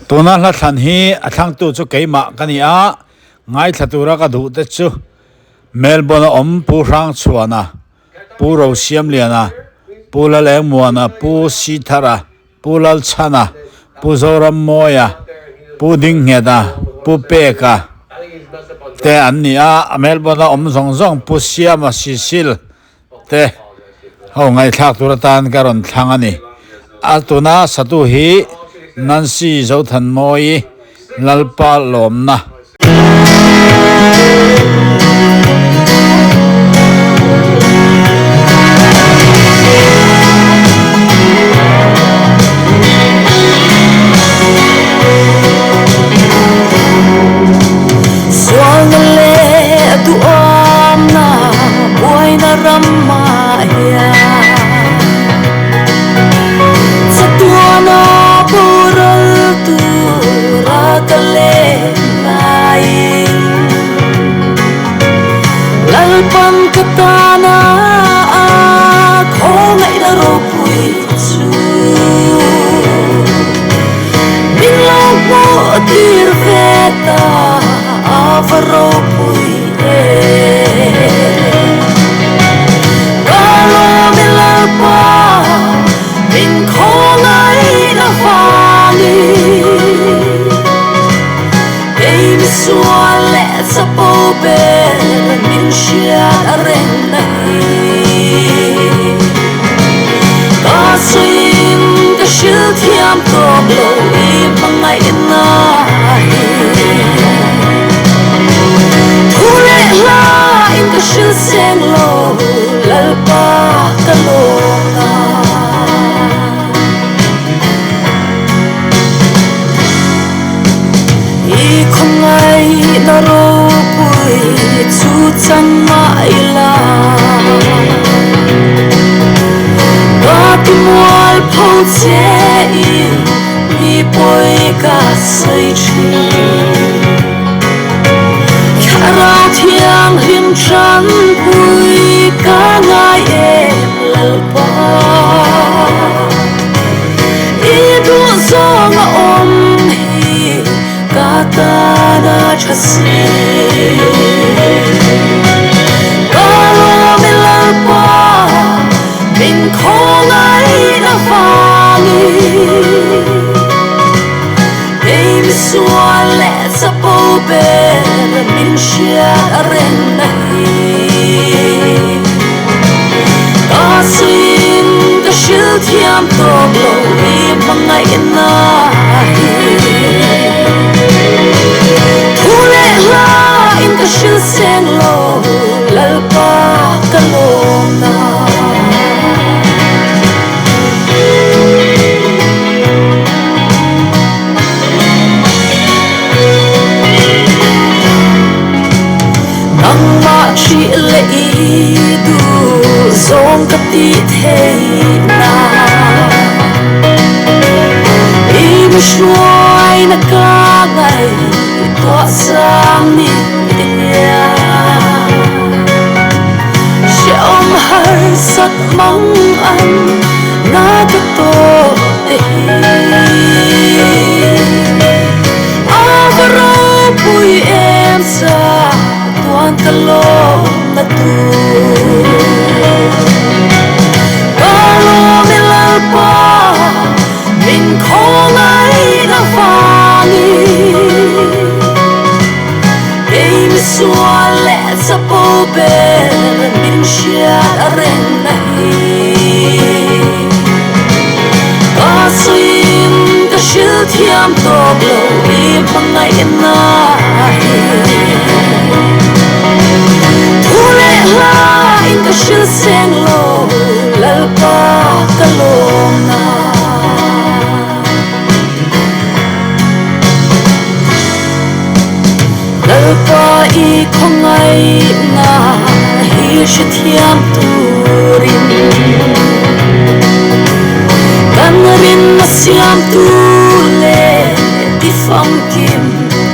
tuna la than hi athang tu chu keima kania ngai thatura ka du te chu Melbourne om pu rang chuana pu ro siam liana pu la leng muana pu si thara pu lal chana pu zoram moya pu ding ngeda pu peka te ania Melbourne om zong zong pu siam sisil te ho ngai thak tur tan karon thangani atuna satu hi Nancy zo than moi lalpa lomna tu om na boy na ramaya satuana pural tu rakale lai lalpan katana ko ngai da ropui chu bilang mo dir veta avaropui Galo milalpa min kolay na fani Ei mi suale sa pobe min siya rin nahi Kasoin ka siya thiam toblo I mga inahi in the shoe sing low, lalpa kalona. Ikungai narupui tutan maila. Gatimual potei, mi boy kasaichi. Rao thiang him chan pui ka ngai em lalpa I du zong om hi ka ta na chasi Galo mi lalpa min ko ngai na fani Ei mi suale sa pobe min siya rin nahi Kasin ka siya thiam toblo I mga inahi Tule la in ka siya senglo lalpa kalona Chi le du zong ka ti thei na I mi shuai na ka ngai to sang ni ya Xiaom har sat mang an na ka to te Avaro pui em sa tuan kalom na tu Galo milalpa min ko ngai na fani Ei mi suale sa pobe min siya rin nahi Kasoin ka siya thiam toblo I mga inahi in the shoe sing low, lalpa kalona. Lalpa I kongai na hi shi thiam turin. Kan rin na siam tu le di fang kim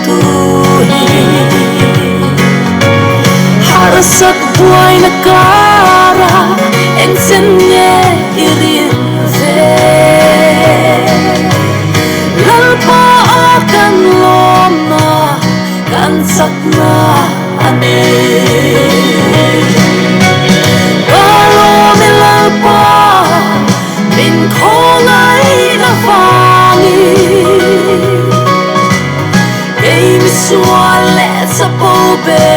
tu hi. Harasat buhay na kara Eng senye irin ve Lalpa sắc na ane alo me lalpa min khong ai na vangi ei mi suale sa pobe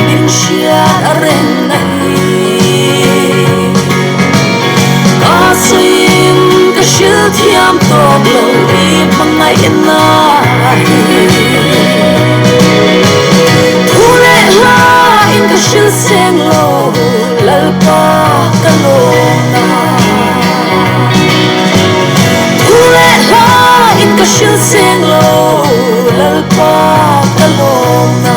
min shia ren nahi kasim ka shil thiam to lo i mangai na thule la in ka shil seng lo lalpa ka lo na thule la in ka shil seng lo lalpa ka lo na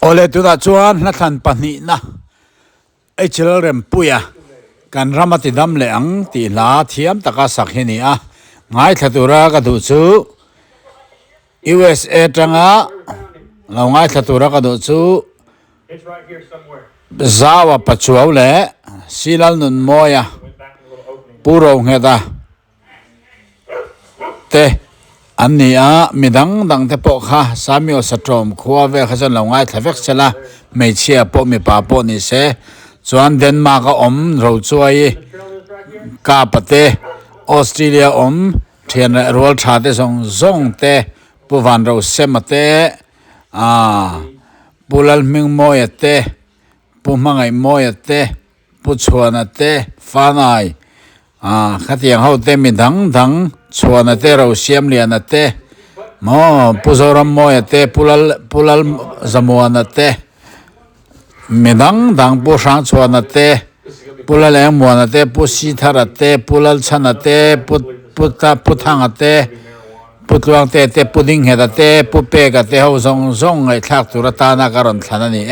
ole tu da chuan na than pahnih na HLA kan ramati dam le ang ti la thiam taka sak hi ni a ngai thatura ka du chu USA tanga lo ngai thatura ka du chu zawa pachuaw le silal nun moya puro ngeda te ania midang dang te po kha samio satrom khuwa ve khajan lo ngai thavek chela meichia po mi pa po ni se chuan Denmark a om ro chuai ka pate Australia om thian rol tha te song zong te puwan ro semate pulal ming moyate pumangai moyate puchhuana te fanai khatiang ho te midang dang chuana te ro siam liana te mo puzoram moyate pulal zamuana te midang dang pu sang chuana te pulal eng muana te pusi thara te pulal chana te puthanga te putluang te puding heda te pupeka te ho zong zong ai thak tura ta na karon thana ni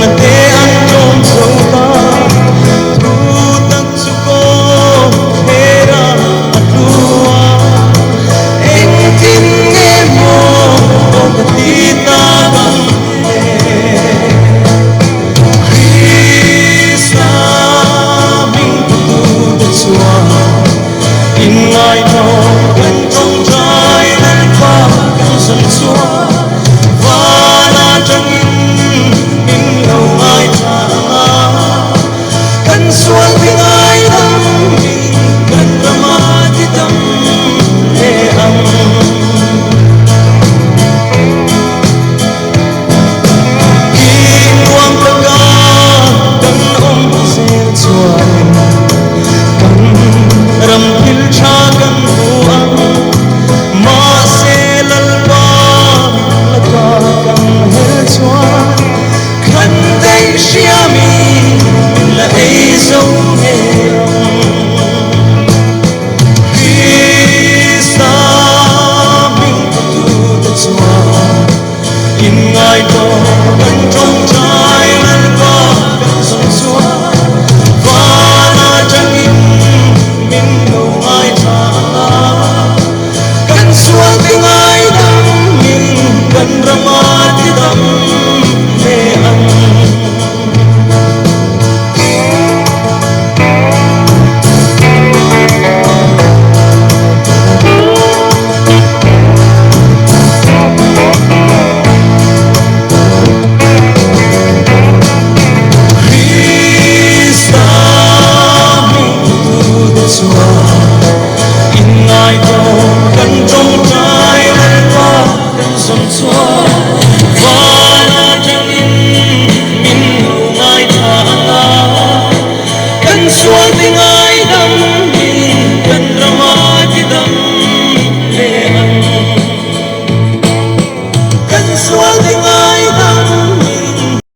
Nate ang chom và là trong in lâu ai ta cần xuân tiếng ai tâm cần drama thì tâm lệ âm quang tất cả cần ôm sen xuân cần rầm thil cha cần buông mà sẽ lăn qua là ta cần hết xuân khăn tay xia mi là ấy giống em khi xa mình tu đất xuân in ngài đó